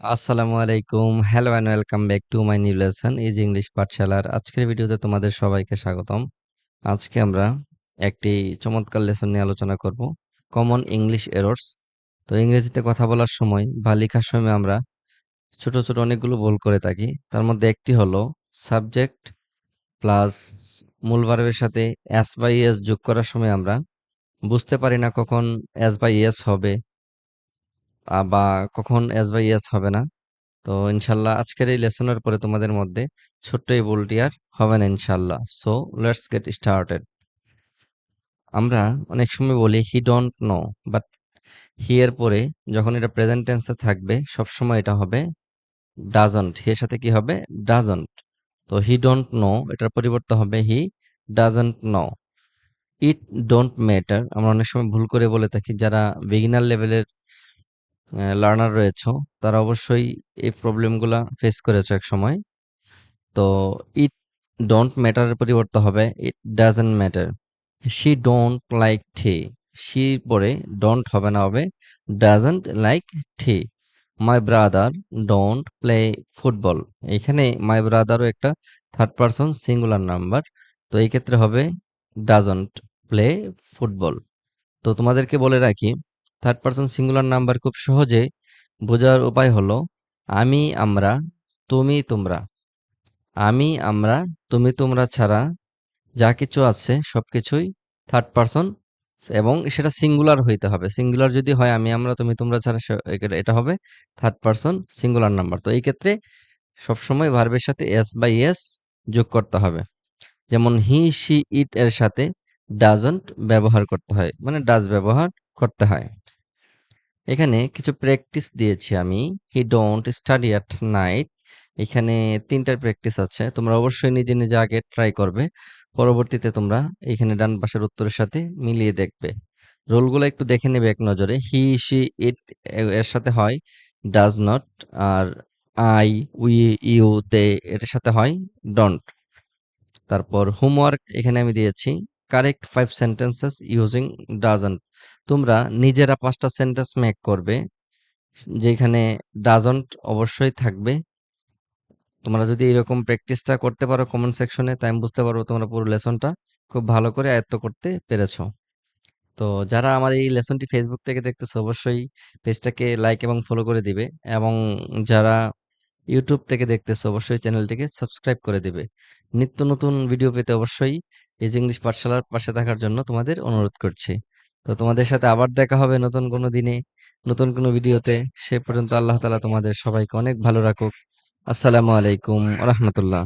আসসালামু আলাইকুম। Hello and welcome back to my new lesson is English পাঠশালার আজকের ভিডিওতে তোমাদের সবাইকে স্বাগতম। আজকে আমরা একটি চমৎকার লেসন নিয়ে আলোচনা করব, কমন ইংলিশ এরর্স। তো ইংরেজিতে কথা বলার সময় বা লেখার সময় আমরা ছোট ছোট অনেকগুলো ভুল করে থাকি। তার মধ্যে একটি হলো সাবজেক্ট প্লাস মূল ভার্বের সাথে এস বা ইএস যোগ করার সময় আমরা বুঝতে পারি না কখন এস বা ইএস হবে বা কখন এস বা ইএস হবে না। তো ইনশাল্লাহ আজকের এই লেসনের পরে তোমাদের মধ্যে ছোট্ট এই ভুলটি আর হবে না ইনশাল্লাহ। So let's get started. আমরা অনেক সময় বলি হি ডোন্ট নো, বাট হি এর পরে যখন এটা প্রেজেন্ট টেন্সে থাকবে সবসময় এটা হবে ডাজন্ট। হি এর সাথে কি হবে? ডাজন্ট। তো হি ডোন্ট নো এটার পরিবর্তে হবে he doesn't know. It don't matter আমরা অনেক সময় ভুল করে বলে থাকি। যারা বিগিনার লেভেলের লার্নার রয়েছে তারা অবশ্যই এই প্রবলেমগুলা ফেস করেছে এক সময়। তো ইট ডোন্ট ম্যাটারের পরিবর্তে হবে it doesn't matter. She don't like tea, শির পরে ডোন্ট হবে না, হবে doesn't like tea. My brother don't play football. এখানে মাই ব্রাদারও একটা থার্ড পারসন সিঙ্গুলার নাম্বার, তো এই ক্ষেত্রে হবে ডাজন্ট প্লে ফুটবল। তো তোমাদেরকে বলে রাখি, থার্ড পারসন সিঙ্গুলার নাম্বার খুব সহজে বোঝার উপায় হলো আমি, আমরা, তুমি, তোমরা। আমি, আমরা, তুমি, তোমরা ছাড়া যা কিছু আছে সবকিছুই থার্ড পারসন এবং সেটা সিঙ্গুলার হইতে হবে। সিঙ্গুলার যদি হয় আমি, আমরা, তুমি, তোমরা ছাড়া এটা হবে থার্ড পারসন সিঙ্গুলার নাম্বার। তো এই ক্ষেত্রে সবসময় ভার্বের সাথে এস বা ইএস যোগ করতে হবে। যেমন হি, শি, ইট এর সাথে ডাজন্ট ব্যবহার করতে হয়, মানে ডাজ ব্যবহার করতে হয়। এখানে কিছু প্র্যাকটিস দিয়েছি আমি। হি ডোন্ট স্টাডি অ্যাট নাইট। এখানে ৩টার প্র্যাকটিস আছে। তোমরা অবশ্যই নিজে নিজে আগে ট্রাই করবে। পরবর্তীতে তোমরা এখানে ডান পাশের উত্তরের সাথে মিলিয়ে দেখবে। রোলগুলো একটু দেখে নেবে এক নজরে। হি, শি, ইট এর সাথে হয় ডাজ নট, আর আই, উই, ইউ, দে এটার সাথে হয় ডোন্ট। তারপর হোমওয়ার্ক এখানে আমি দিয়েছি কারেক্ট 5 সেন্টেন্সেস ইউজিং ডাজন্ট। তোমরা নিজেরা 5টা সেন্টেন্স মেক করবে যেখানে ডাজন্ট অবশ্যই থাকবে। তোমরা যদি এরকম প্র্যাকটিসটা করতে পারো কমেন্ট সেকশনে, তাই আমি বুঝতে পারবো তোমরা পুরো লেসনটা খুব ভালো করে আয়ত্ত করতে পেরেছো। তো যারা আমার এই লেসনটি ফেসবুক থেকে দেখতেছো অবশ্যই পেজটাকে লাইক এবং ফলো করে দিবে, এবং যারা ইউটিউব থেকে দেখতেছো অবশ্যই চ্যানেলটিকে সাবস্ক্রাইব করে দিবে। নিত্য নতুন ভিডিও পেতে অবশ্যই ইজ ইংলিশ পাঠশালার পাশে থাকার জন্য তোমাদের অনুরোধ করছি। তো তোমাদের সাথে আবার দেখা হবে নতুন কোনো দিনে, নতুন কোনো ভিডিওতে। সে পর্যন্ত আল্লাহ তাআলা তোমাদের সবাইকে অনেক ভালো রাখুক। আসসালামু আলাইকুম ওয়া রাহমাতুল্লাহ।